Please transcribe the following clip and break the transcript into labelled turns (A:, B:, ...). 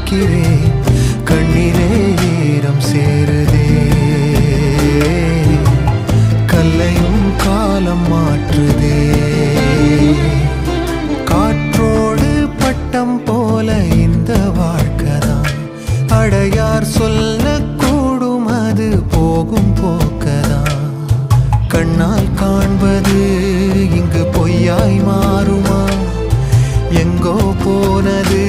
A: நிற்கிறேன், கண்ணிலே ஈரம் சேருதே. கல்லையும் காலம் மாற்றுதே. காற்றோடு பட்டம் போல இந்த வாழ்க்கைதான், அடையார் சொல்லக்கூடும் அது போகும் போக்கதான். கண்ணால் காண்பது இங்கு பொய்யாய் மாறுமா? எங்கோ போனது